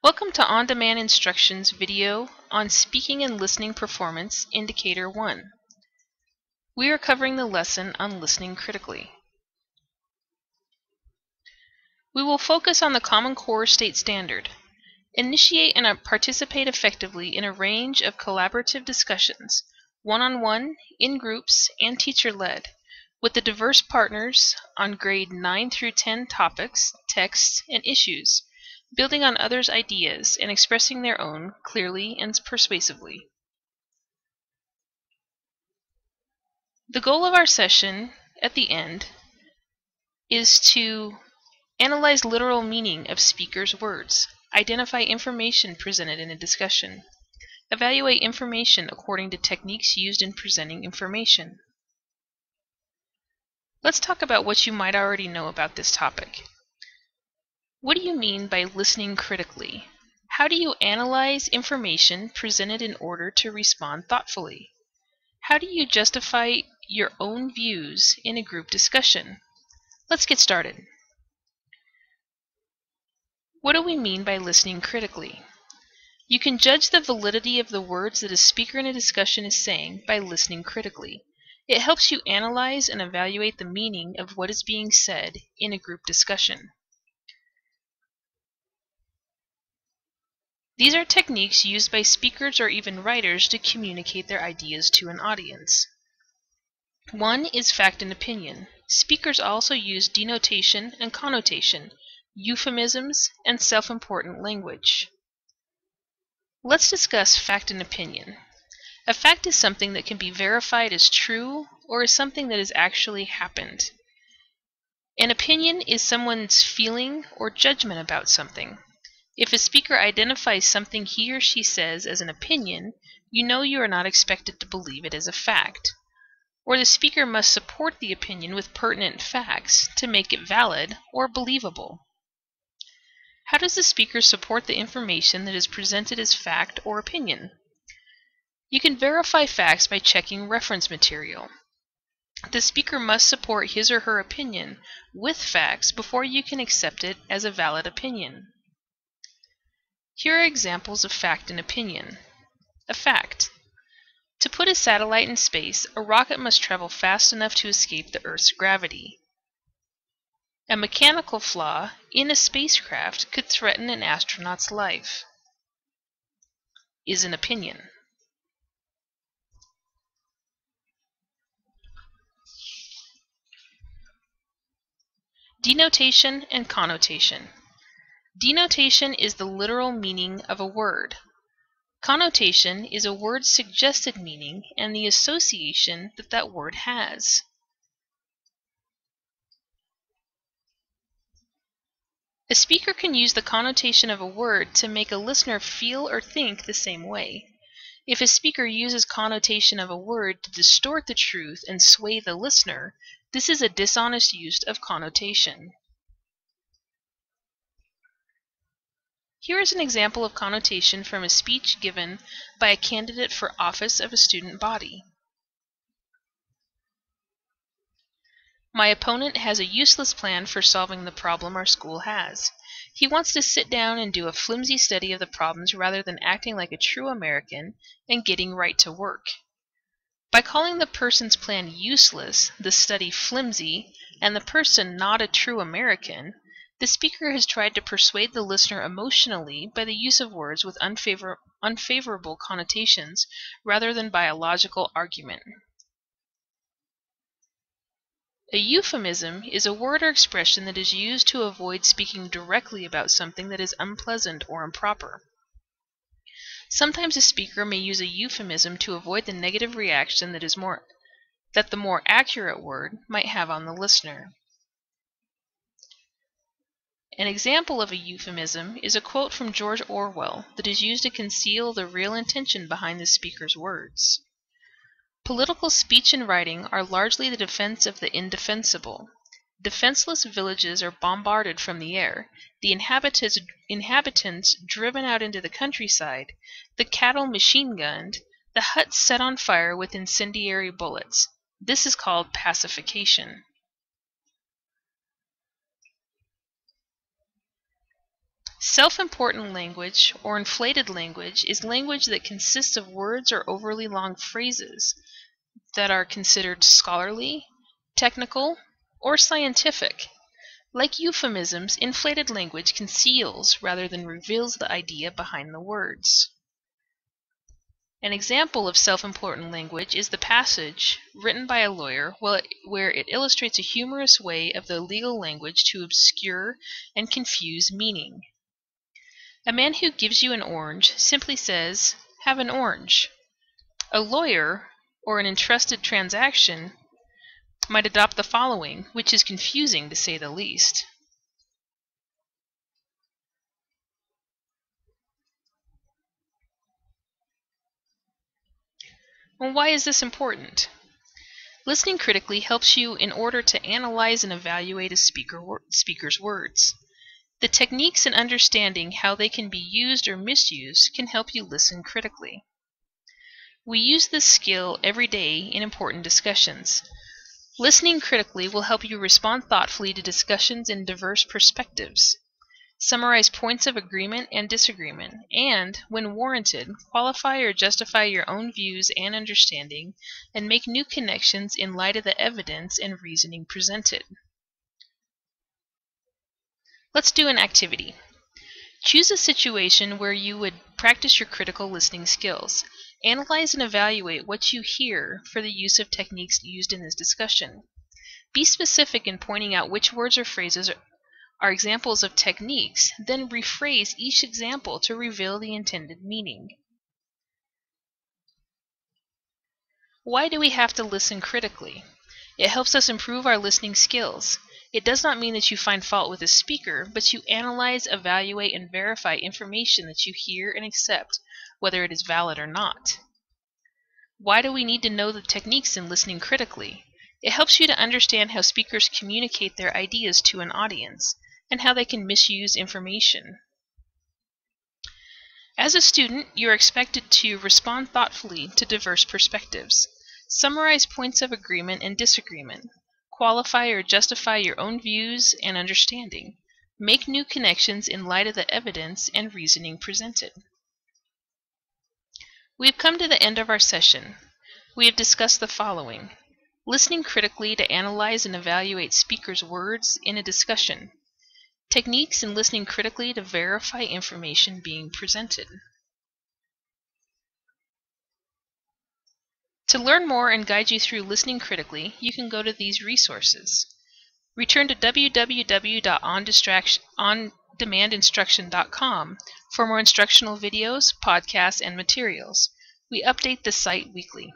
Welcome to On-Demand Instructions video on Speaking and Listening Performance, Indicator 1. We are covering the lesson on listening critically. We will focus on the Common Core State Standard. Initiate and participate effectively in a range of collaborative discussions, one-on-one, in groups, and teacher-led, with the diverse partners on grade 9 through 10 topics, texts, and issues, building on others' ideas and expressing their own clearly and persuasively. The goal of our session at the end is to analyze literal meaning of speakers' words, identify information presented in a discussion, evaluate information according to techniques used in presenting information. Let's talk about what you might already know about this topic. What do you mean by listening critically? How do you analyze information presented in order to respond thoughtfully? How do you justify your own views in a group discussion? Let's get started. What do we mean by listening critically? You can judge the validity of the words that a speaker in a discussion is saying by listening critically. It helps you analyze and evaluate the meaning of what is being said in a group discussion. These are techniques used by speakers or even writers to communicate their ideas to an audience. One is fact and opinion. Speakers also use denotation and connotation, euphemisms, and self-important language. Let's discuss fact and opinion. A fact is something that can be verified as true or is something that has actually happened. An opinion is someone's feeling or judgment about something. If a speaker identifies something he or she says as an opinion, you know you are not expected to believe it as a fact. Or the speaker must support the opinion with pertinent facts to make it valid or believable. How does the speaker support the information that is presented as fact or opinion? You can verify facts by checking reference material. The speaker must support his or her opinion with facts before you can accept it as a valid opinion. Here are examples of fact and opinion. A fact. To put a satellite in space, a rocket must travel fast enough to escape the Earth's gravity. A mechanical flaw in a spacecraft could threaten an astronaut's life. Is an opinion. Denotation and connotation. Denotation is the literal meaning of a word. Connotation is a word's suggested meaning and the association that that word has. A speaker can use the connotation of a word to make a listener feel or think the same way. If a speaker uses connotation of a word to distort the truth and sway the listener, this is a dishonest use of connotation. Here is an example of connotation from a speech given by a candidate for office of a student body. My opponent has a useless plan for solving the problem our school has. He wants to sit down and do a flimsy study of the problems rather than acting like a true American and getting right to work. By calling the person's plan useless, the study flimsy, and the person not a true American, the speaker has tried to persuade the listener emotionally by the use of words with unfavorable connotations rather than by a logical argument. A euphemism is a word or expression that is used to avoid speaking directly about something that is unpleasant or improper. Sometimes a speaker may use a euphemism to avoid the negative reaction that the more accurate word might have on the listener. An example of a euphemism is a quote from George Orwell that is used to conceal the real intention behind the speaker's words. Political speech and writing are largely the defense of the indefensible. Defenseless villages are bombarded from the air, the inhabitants driven out into the countryside, the cattle machine-gunned, the huts set on fire with incendiary bullets. This is called pacification. Self-important language, or inflated language, is language that consists of words or overly long phrases that are considered scholarly, technical, or scientific. Like euphemisms, inflated language conceals rather than reveals the idea behind the words. An example of self-important language is the passage written by a lawyer where it illustrates a humorous way of the legal language to obscure and confuse meaning. A man who gives you an orange simply says, "Have an orange." A lawyer, or an entrusted transaction, might adopt the following, which is confusing to say the least. Well, why is this important? Listening critically helps you in order to analyze and evaluate a speaker's words. The techniques and understanding how they can be used or misused can help you listen critically. We use this skill every day in important discussions. Listening critically will help you respond thoughtfully to discussions in diverse perspectives, summarize points of agreement and disagreement, and, when warranted, qualify or justify your own views and understanding, and make new connections in light of the evidence and reasoning presented. Let's do an activity. Choose a situation where you would practice your critical listening skills. Analyze and evaluate what you hear for the use of techniques used in this discussion. Be specific in pointing out which words or phrases are examples of techniques, then rephrase each example to reveal the intended meaning. Why do we have to listen critically? It helps us improve our listening skills. It does not mean that you find fault with a speaker, but you analyze, evaluate, and verify information that you hear and accept, whether it is valid or not. Why do we need to know the techniques in listening critically? It helps you to understand how speakers communicate their ideas to an audience, and how they can misuse information. As a student, you are expected to respond thoughtfully to diverse perspectives, summarize points of agreement and disagreement, qualify or justify your own views and understanding, make new connections in light of the evidence and reasoning presented. We have come to the end of our session. We have discussed the following: listening critically to analyze and evaluate speakers' words in a discussion, techniques in listening critically to verify information being presented. To learn more and guide you through listening critically, you can go to these resources. Return to www.ondemandinstruction.com for more instructional videos, podcasts, and materials. We update the site weekly.